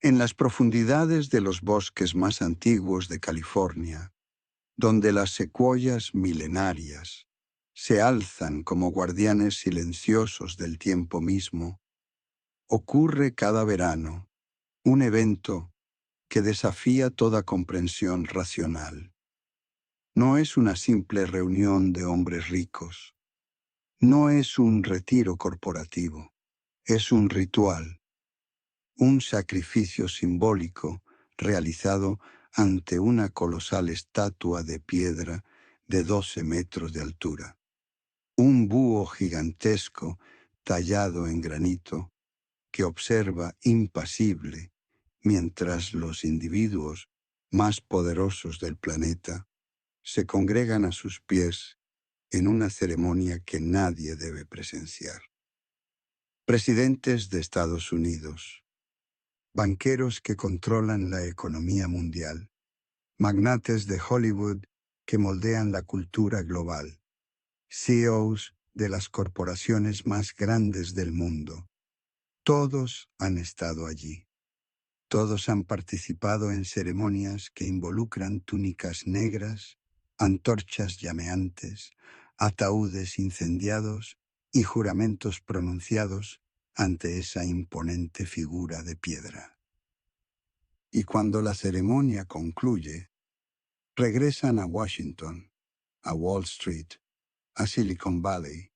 En las profundidades de los bosques más antiguos de California, donde las secuoyas milenarias se alzan como guardianes silenciosos del tiempo mismo, ocurre cada verano un evento que desafía toda comprensión racional. No es una simple reunión de hombres ricos, no es un retiro corporativo, es un ritual, un sacrificio simbólico realizado ante una colosal estatua de piedra de 12 metros de altura. Un búho gigantesco tallado en granito que observa impasible mientras los individuos más poderosos del planeta se congregan a sus pies en una ceremonia que nadie debe presenciar. Presidentes de Estados Unidos, banqueros que controlan la economía mundial, magnates de Hollywood que moldean la cultura global, CEOs de las corporaciones más grandes del mundo. Todos han estado allí. Todos han participado en ceremonias que involucran túnicas negras, antorchas llameantes, ataúdes incendiados y juramentos pronunciados ante esa imponente figura de piedra. Y cuando la ceremonia concluye, regresan a Washington, a Wall Street, a Silicon Valley,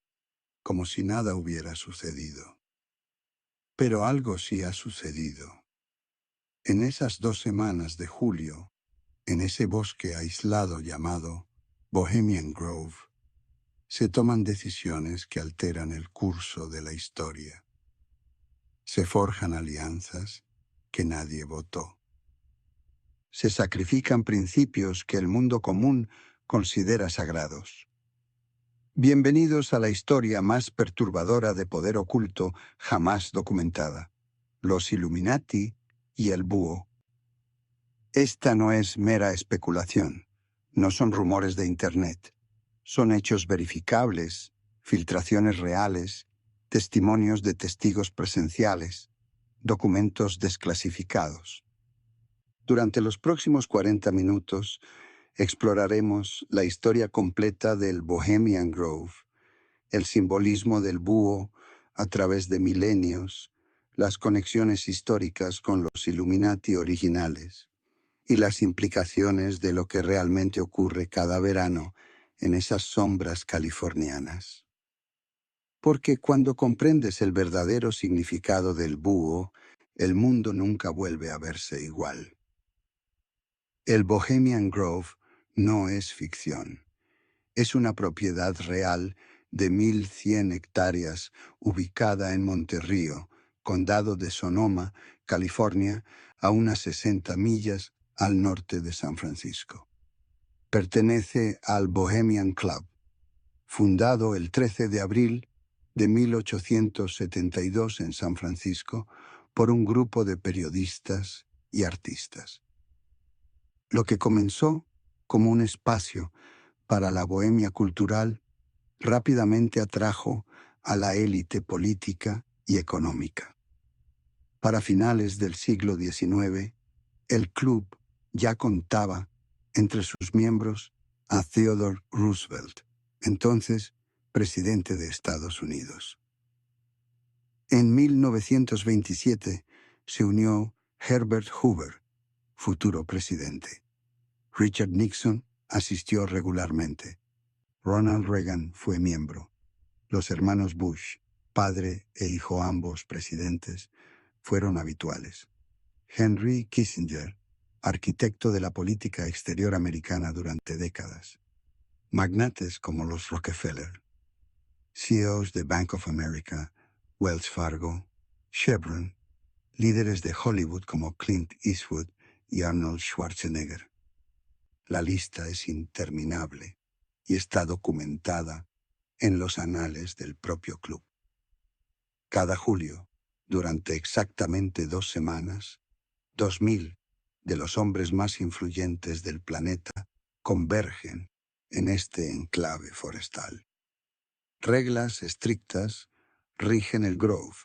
como si nada hubiera sucedido. Pero algo sí ha sucedido. En esas 2 semanas de julio, en ese bosque aislado llamado Bohemian Grove, se toman decisiones que alteran el curso de la historia. Se forjan alianzas que nadie votó. Se sacrifican principios que el mundo común considera sagrados. Bienvenidos a la historia más perturbadora de poder oculto jamás documentada: los Illuminati y el búho. Esta no es mera especulación, no son rumores de Internet, son hechos verificables, filtraciones reales, testimonios de testigos presenciales, documentos desclasificados. Durante los próximos 40 minutos, exploraremos la historia completa del Bohemian Grove, el simbolismo del búho a través de milenios, las conexiones históricas con los Illuminati originales y las implicaciones de lo que realmente ocurre cada verano en esas sombras californianas. Porque cuando comprendes el verdadero significado del búho, el mundo nunca vuelve a verse igual. El Bohemian Grove no es ficción. Es una propiedad real de 1.100 hectáreas ubicada en Monterrío, condado de Sonoma, California, a unas 60 millas al norte de San Francisco. Pertenece al Bohemian Club, fundado el 13 de abril de 1872 en San Francisco por un grupo de periodistas y artistas. Lo que comenzó como un espacio para la bohemia cultural rápidamente atrajo a la élite política y económica. Para finales del siglo XIX, el club ya contaba entre sus miembros a Theodore Roosevelt, entonces presidente de Estados Unidos. En 1927 se unió Herbert Hoover, futuro presidente. Richard Nixon asistió regularmente. Ronald Reagan fue miembro. Los hermanos Bush, padre e hijo ambos presidentes, fueron habituales. Henry Kissinger, arquitecto de la política exterior americana durante décadas. Magnates como los Rockefeller, CEOs de Bank of America, Wells Fargo, Chevron, líderes de Hollywood como Clint Eastwood y Arnold Schwarzenegger. La lista es interminable y está documentada en los anales del propio club. Cada julio, durante exactamente 2 semanas, 2.000 de los hombres más influyentes del planeta convergen en este enclave forestal. Reglas estrictas rigen el Grove,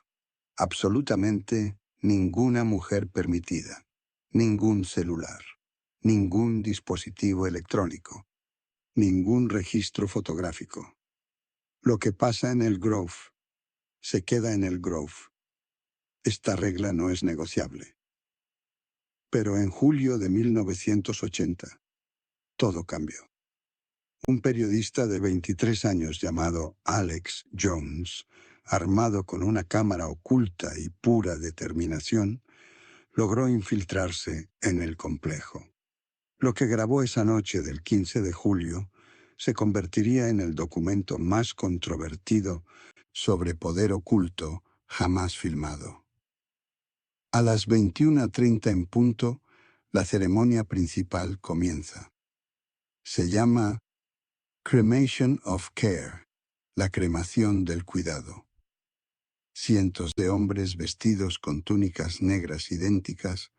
absolutamente Ninguna mujer permitida, ningún celular, ningún dispositivo electrónico, ningún registro fotográfico. Lo que pasa en el Grove, se queda en el Grove. Esta regla no es negociable. Pero en julio de 1980, todo cambió. Un periodista de 23 años llamado Alex Jones, armado con una cámara oculta y pura determinación, logró infiltrarse en el complejo. Lo que grabó esa noche del 15 de julio se convertiría en el documento más controvertido sobre poder oculto jamás filmado. A las 21:30 en punto, la ceremonia principal comienza. Se llama Cremation of Care, la cremación del cuidado. Cientos de hombres vestidos con túnicas negras idénticas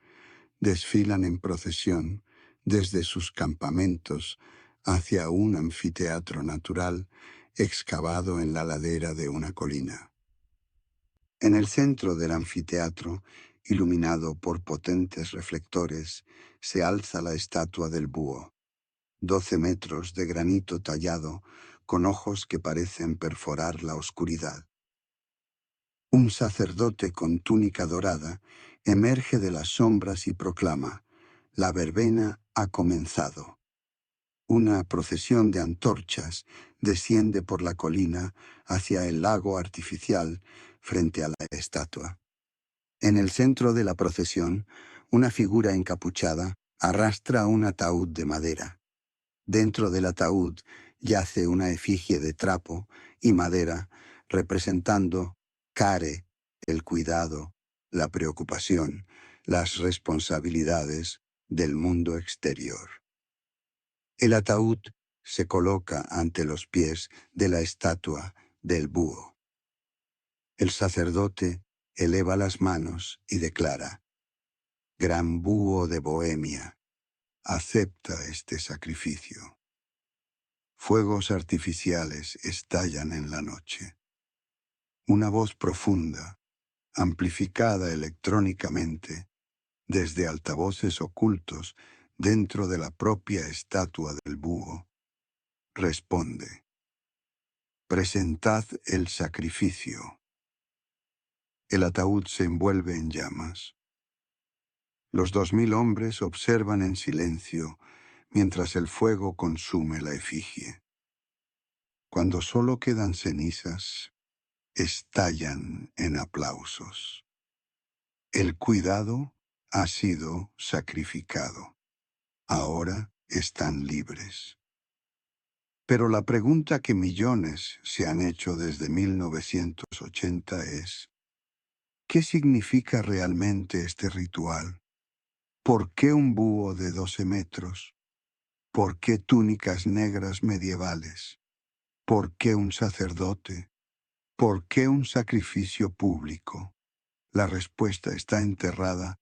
desfilan en procesión desde sus campamentos hacia un anfiteatro natural excavado en la ladera de una colina. En el centro del anfiteatro, iluminado por potentes reflectores, se alza la estatua del búho, 12 metros de granito tallado, con ojos que parecen perforar la oscuridad. Un sacerdote con túnica dorada emerge de las sombras y proclama: «La verbena ha comenzado». Una procesión de antorchas desciende por la colina hacia el lago artificial frente a la estatua. En el centro de la procesión, una figura encapuchada arrastra un ataúd de madera. Dentro del ataúd yace una efigie de trapo y madera representando care, el cuidado, la preocupación, las responsabilidades del mundo exterior. El ataúd se coloca ante los pies de la estatua del búho. El sacerdote eleva las manos y declara: «Gran búho de Bohemia, acepta este sacrificio». Fuegos artificiales estallan en la noche. Una voz profunda, amplificada electrónicamente, desde altavoces ocultos dentro de la propia estatua del búho, responde: «Presentad el sacrificio». El ataúd se envuelve en llamas. Los 2000 hombres observan en silencio mientras el fuego consume la efigie. Cuando solo quedan cenizas, estallan en aplausos. El cuidado ha sido sacrificado. Ahora están libres. Pero la pregunta que millones se han hecho desde 1980 es: ¿qué significa realmente este ritual? ¿Por qué un búho de 12 metros? ¿Por qué túnicas negras medievales? ¿Por qué un sacerdote? ¿Por qué un sacrificio público? La respuesta está enterrada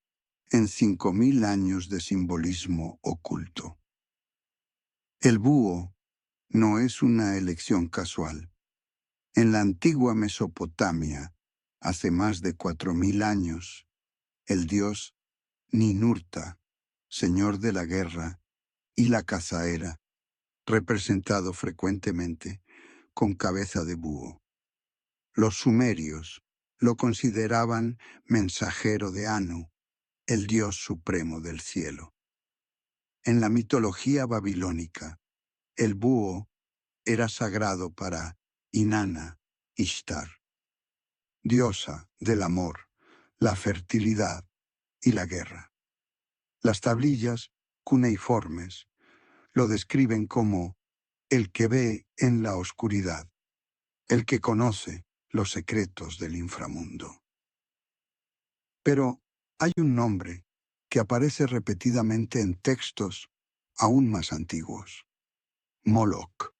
en 5000 años de simbolismo oculto. El búho no es una elección casual. En la antigua Mesopotamia, hace más de 4000 años, el dios Ninurta, señor de la guerra y la cazaera, representado frecuentemente con cabeza de búho. Los sumerios lo consideraban mensajero de Anu, el dios supremo del cielo. En la mitología babilónica, el búho era sagrado para Inanna Ishtar, diosa del amor, la fertilidad y la guerra. Las tablillas cuneiformes lo describen como el que ve en la oscuridad, el que conoce los secretos del inframundo. Pero hay un nombre que aparece repetidamente en textos aún más antiguos: Moloch,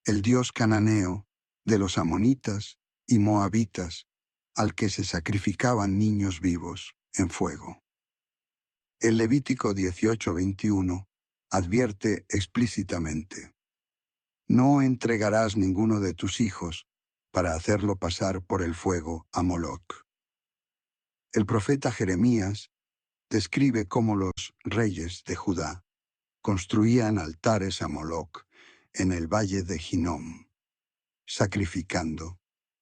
el dios cananeo de los amonitas y moabitas, al que se sacrificaban niños vivos en fuego. El Levítico 18:21 advierte explícitamente: «No entregarás ninguno de tus hijos para hacerlo pasar por el fuego a Moloch». El profeta Jeremías describe cómo los reyes de Judá construían altares a Moloc en el valle de Hinnom, sacrificando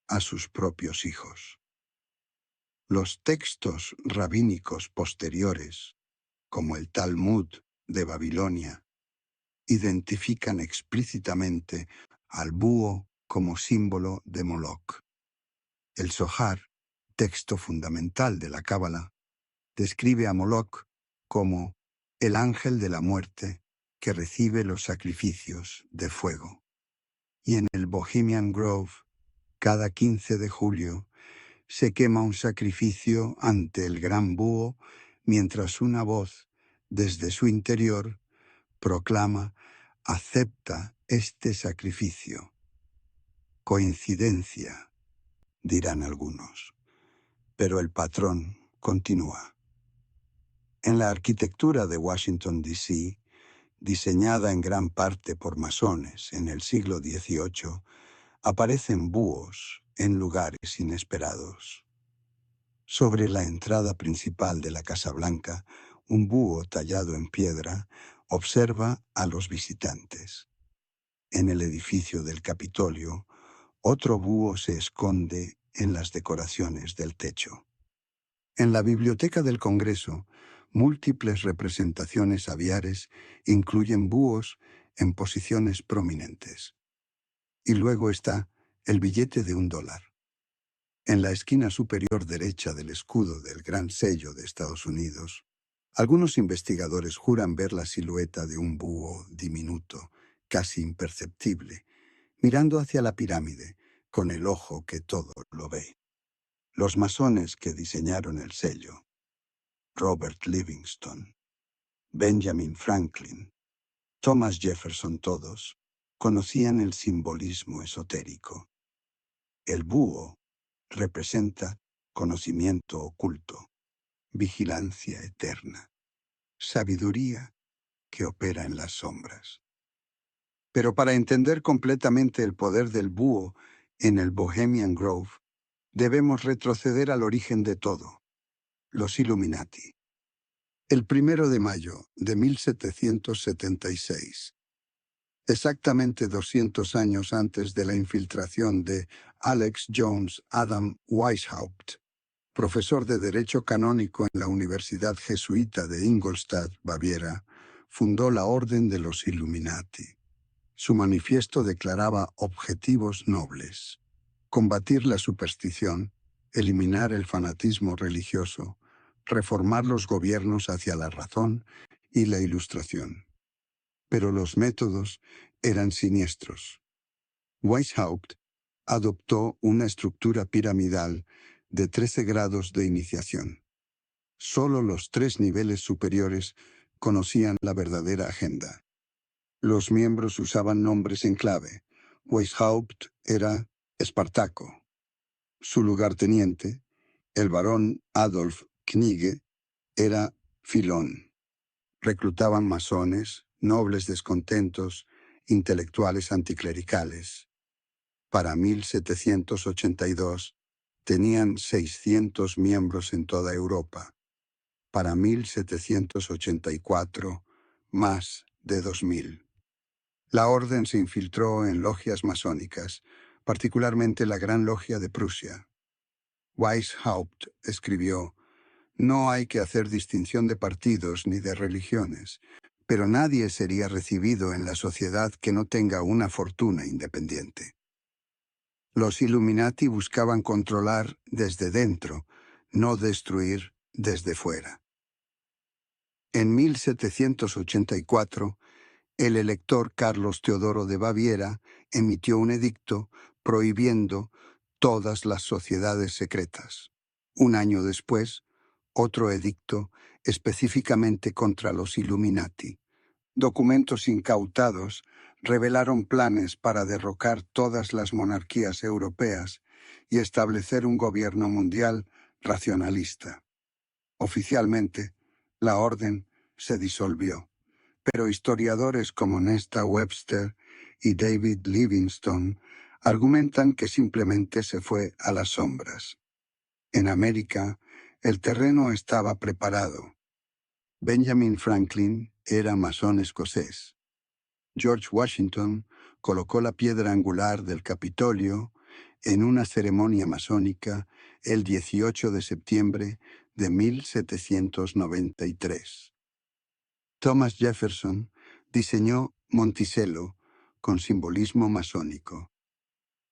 a sus propios hijos. Los textos rabínicos posteriores, como el Talmud de Babilonia, identifican explícitamente al búho como símbolo de Moloc. El Zohar, texto fundamental de la Cábala, describe a Moloc como el ángel de la muerte que recibe los sacrificios de fuego. Y en el Bohemian Grove, cada 15 de julio, se quema un sacrificio ante el gran búho mientras una voz desde su interior proclama: acepta este sacrificio. Coincidencia, dirán algunos, pero el patrón continúa. En la arquitectura de Washington, D.C., diseñada en gran parte por masones en el siglo XVIII, aparecen búhos en lugares inesperados. Sobre la entrada principal de la Casa Blanca, un búho tallado en piedra observa a los visitantes. En el edificio del Capitolio, otro búho se esconde en las decoraciones del techo. En la Biblioteca del Congreso, múltiples representaciones aviares incluyen búhos en posiciones prominentes. Y luego está el billete de $1. En la esquina superior derecha del escudo del Gran Sello de Estados Unidos, algunos investigadores juran ver la silueta de un búho diminuto, casi imperceptible, mirando hacia la pirámide, con el ojo que todo lo ve. Los masones que diseñaron el sello, Robert Livingston, Benjamin Franklin, Thomas Jefferson, todos conocían el simbolismo esotérico. El búho representa conocimiento oculto, vigilancia eterna, sabiduría que opera en las sombras. Pero para entender completamente el poder del búho en el Bohemian Grove, debemos retroceder al origen de todo: los Illuminati. El 1 de mayo de 1776, exactamente 200 años antes de la infiltración de Alex Jones Adam Weishaupt, profesor de Derecho Canónico en la Universidad Jesuita de Ingolstadt, Baviera, fundó la Orden de los Illuminati. Su manifiesto declaraba objetivos nobles: combatir la superstición, eliminar el fanatismo religioso, reformar los gobiernos hacia la razón y la ilustración. Pero los métodos eran siniestros. Weishaupt adoptó una estructura piramidal de 13 grados de iniciación. Solo los 3 niveles superiores conocían la verdadera agenda. Los miembros usaban nombres en clave. Weishaupt era Espartaco. Su lugarteniente, el barón Adolf Knigge, era Filón. Reclutaban masones, nobles descontentos, intelectuales anticlericales. Para 1782 tenían 600 miembros en toda Europa. Para 1784, más de 2000. La orden se infiltró en logias masónicas, particularmente la Gran Logia de Prusia. Weishaupt escribió: no hay que hacer distinción de partidos ni de religiones, pero nadie sería recibido en la sociedad que no tenga una fortuna independiente. Los Illuminati buscaban controlar desde dentro, no destruir desde fuera. En 1784, el elector Carlos Teodoro de Baviera emitió un edicto prohibiendo todas las sociedades secretas. Un año después, otro edicto específicamente contra los Illuminati. Documentos incautados revelaron planes para derrocar todas las monarquías europeas y establecer un gobierno mundial racionalista. Oficialmente, la orden se disolvió, pero historiadores como Nesta Webster y David Livingstone argumentan que simplemente se fue a las sombras. En América, El terreno estaba preparado. Benjamin Franklin era masón escocés. George Washington colocó la piedra angular del Capitolio en una ceremonia masónica el 18 de septiembre de 1793. Thomas Jefferson diseñó Monticello con simbolismo masónico.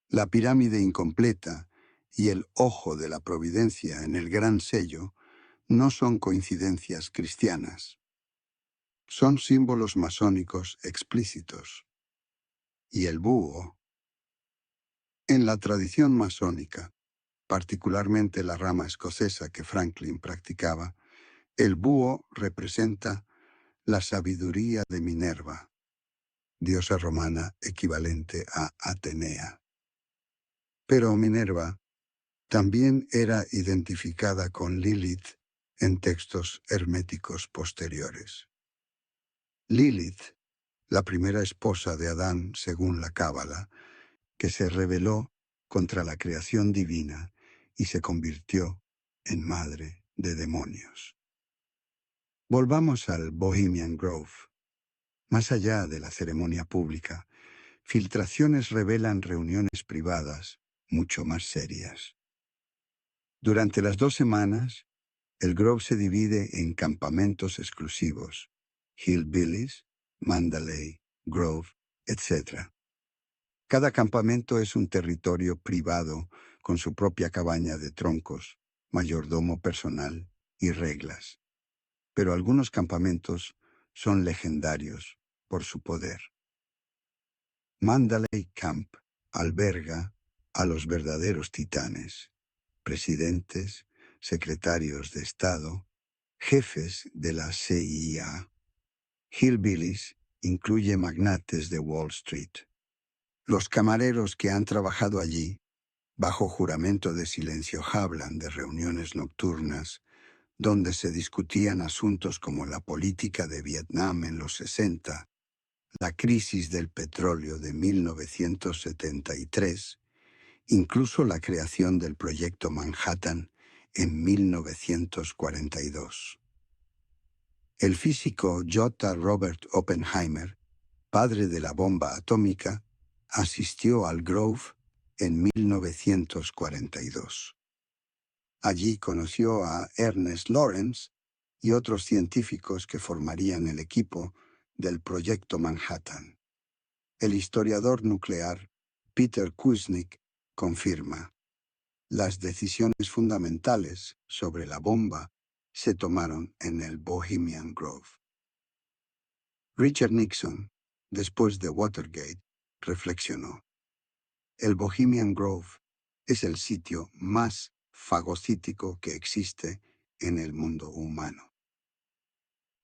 La pirámide incompleta y el ojo de la providencia en el gran sello no son coincidencias cristianas. Son símbolos masónicos explícitos. Y el búho, en la tradición masónica, particularmente la rama escocesa que Franklin practicaba, el búho representa la sabiduría de Minerva, diosa romana equivalente a Atenea. Pero Minerva también era identificada con Lilith en textos herméticos posteriores. Lilith, la primera esposa de Adán según la Cábala, que se rebeló contra la creación divina y se convirtió en madre de demonios. Volvamos al Bohemian Grove. Más allá de la ceremonia pública, filtraciones revelan reuniones privadas mucho más serias. Durante las 2 semanas, el Grove se divide en campamentos exclusivos, Hillbillies, Mandalay, Grove, etc. Cada campamento es un territorio privado con su propia cabaña de troncos, mayordomo personal y reglas. Pero algunos campamentos son legendarios por su poder. Mandalay Camp alberga a los verdaderos titanes, presidentes, secretarios de Estado, jefes de la CIA. Hillbillies incluye magnates de Wall Street. Los camareros que han trabajado allí, bajo juramento de silencio, hablan de reuniones nocturnas donde se discutían asuntos como la política de Vietnam en los 60, la crisis del petróleo de 1973, incluso la creación del Proyecto Manhattan en 1942. El físico J. Robert Oppenheimer, padre de la bomba atómica, asistió al Grove en 1942. Allí conoció a Ernest Lawrence y otros científicos que formarían el equipo del Proyecto Manhattan. El historiador nuclear Peter Kuznick confirma: las decisiones fundamentales sobre la bomba se tomaron en el Bohemian Grove. Richard Nixon, después de Watergate, reflexionó: el Bohemian Grove es el sitio más fagocítico que existe en el mundo humano.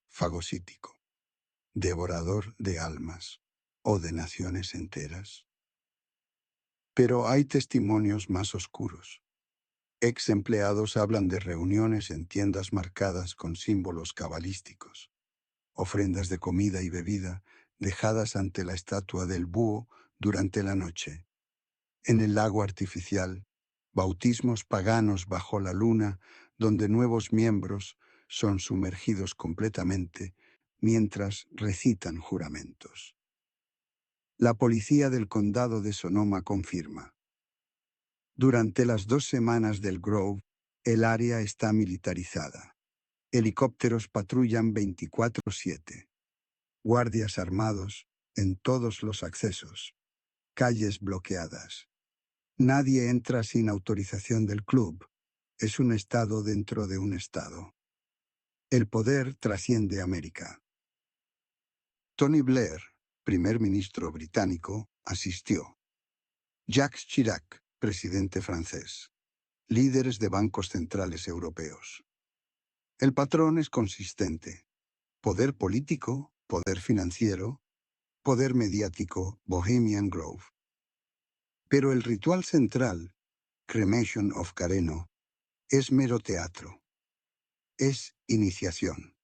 Fagocítico, devorador de almas o de naciones enteras. Pero hay testimonios más oscuros. Ex empleados hablan de reuniones en tiendas marcadas con símbolos cabalísticos, ofrendas de comida y bebida dejadas ante la estatua del búho durante la noche. En el lago artificial, bautismos paganos bajo la luna, donde nuevos miembros son sumergidos completamente mientras recitan juramentos. La policía del condado de Sonoma confirma: durante las 2 semanas del Grove, el área está militarizada. Helicópteros patrullan 24/7. Guardias armados en todos los accesos. Calles bloqueadas. Nadie entra sin autorización del club. Es un estado dentro de un estado. El poder trasciende América. Tony Blair, primer ministro británico, asistió. Jacques Chirac, presidente francés. Líderes de bancos centrales europeos. El patrón es consistente. Poder político, poder financiero, poder mediático, Bohemian Grove. Pero el ritual central, Cremation of Careno, es mero teatro. Es iniciación.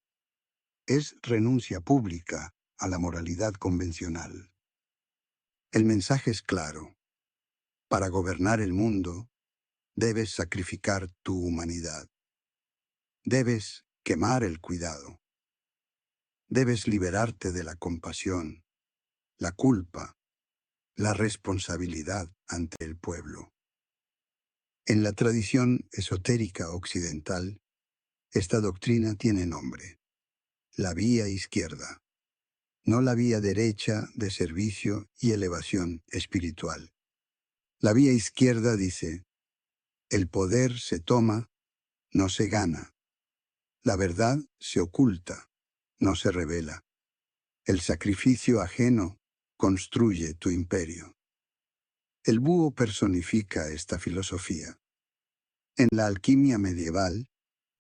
Es renuncia pública a la moralidad convencional. El mensaje es claro. Para gobernar el mundo, debes sacrificar tu humanidad. Debes quemar el cuidado. Debes liberarte de la compasión, la culpa, la responsabilidad ante el pueblo. En la tradición esotérica occidental, esta doctrina tiene nombre: la vía izquierda, no la vía derecha de servicio y elevación espiritual. La vía izquierda dice: el poder se toma, no se gana. La verdad se oculta, no se revela. El sacrificio ajeno construye tu imperio. El búho personifica esta filosofía. En la alquimia medieval,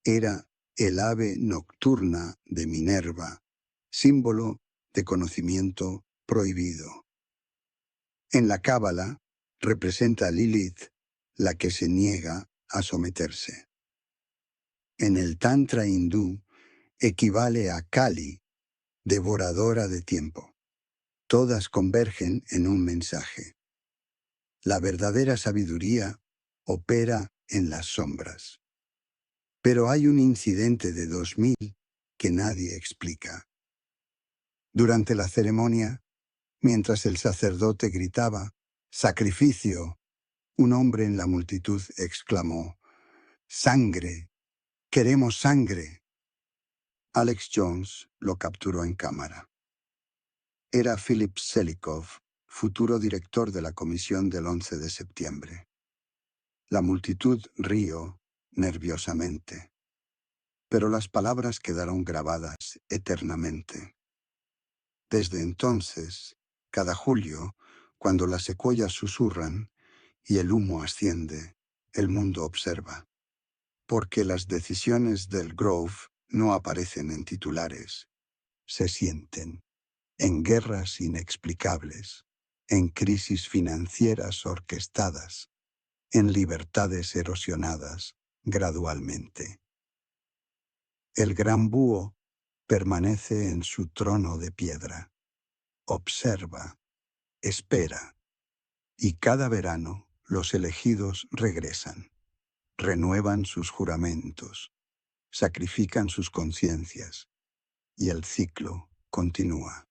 era el ave nocturna de Minerva, símbolo de conocimiento prohibido. En la Cábala, representa a Lilith, la que se niega a someterse. En el Tantra hindú, equivale a Kali, devoradora de tiempo. Todas convergen en un mensaje. La verdadera sabiduría opera en las sombras. Pero hay un incidente de 2000 que nadie explica. Durante la ceremonia, mientras el sacerdote gritaba: «¡Sacrificio!», un hombre en la multitud exclamó: «¡Sangre! ¡Queremos sangre!». Alex Jones lo capturó en cámara. Era Philip Zelikow, futuro director de la comisión del 11 de septiembre. La multitud rió nerviosamente, pero las palabras quedaron grabadas eternamente. Desde entonces, cada julio, cuando las secuoyas susurran y el humo asciende, el mundo observa. Porque las decisiones del Grove no aparecen en titulares, se sienten. En guerras inexplicables, en crisis financieras orquestadas, en libertades erosionadas gradualmente. El gran búho permanece en su trono de piedra, observa, espera, y cada verano los elegidos regresan, renuevan sus juramentos, sacrifican sus conciencias, y el ciclo continúa.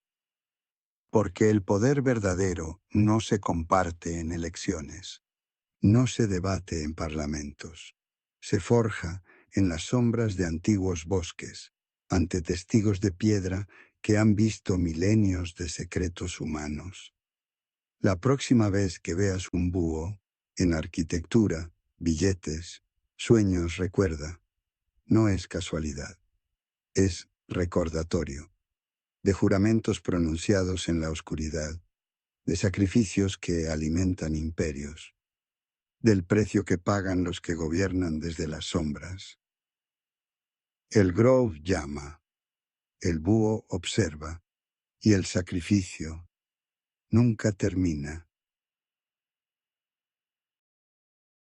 Porque el poder verdadero no se comparte en elecciones, no se debate en parlamentos, se forja en las sombras de antiguos bosques, ante testigos de piedra que han visto milenios de secretos humanos. La próxima vez que veas un búho, en arquitectura, billetes, sueños, recuerda, no es casualidad, es recordatorio de juramentos pronunciados en la oscuridad, de sacrificios que alimentan imperios, del precio que pagan los que gobiernan desde las sombras. El Grove llama, el búho observa, y el sacrificio nunca termina.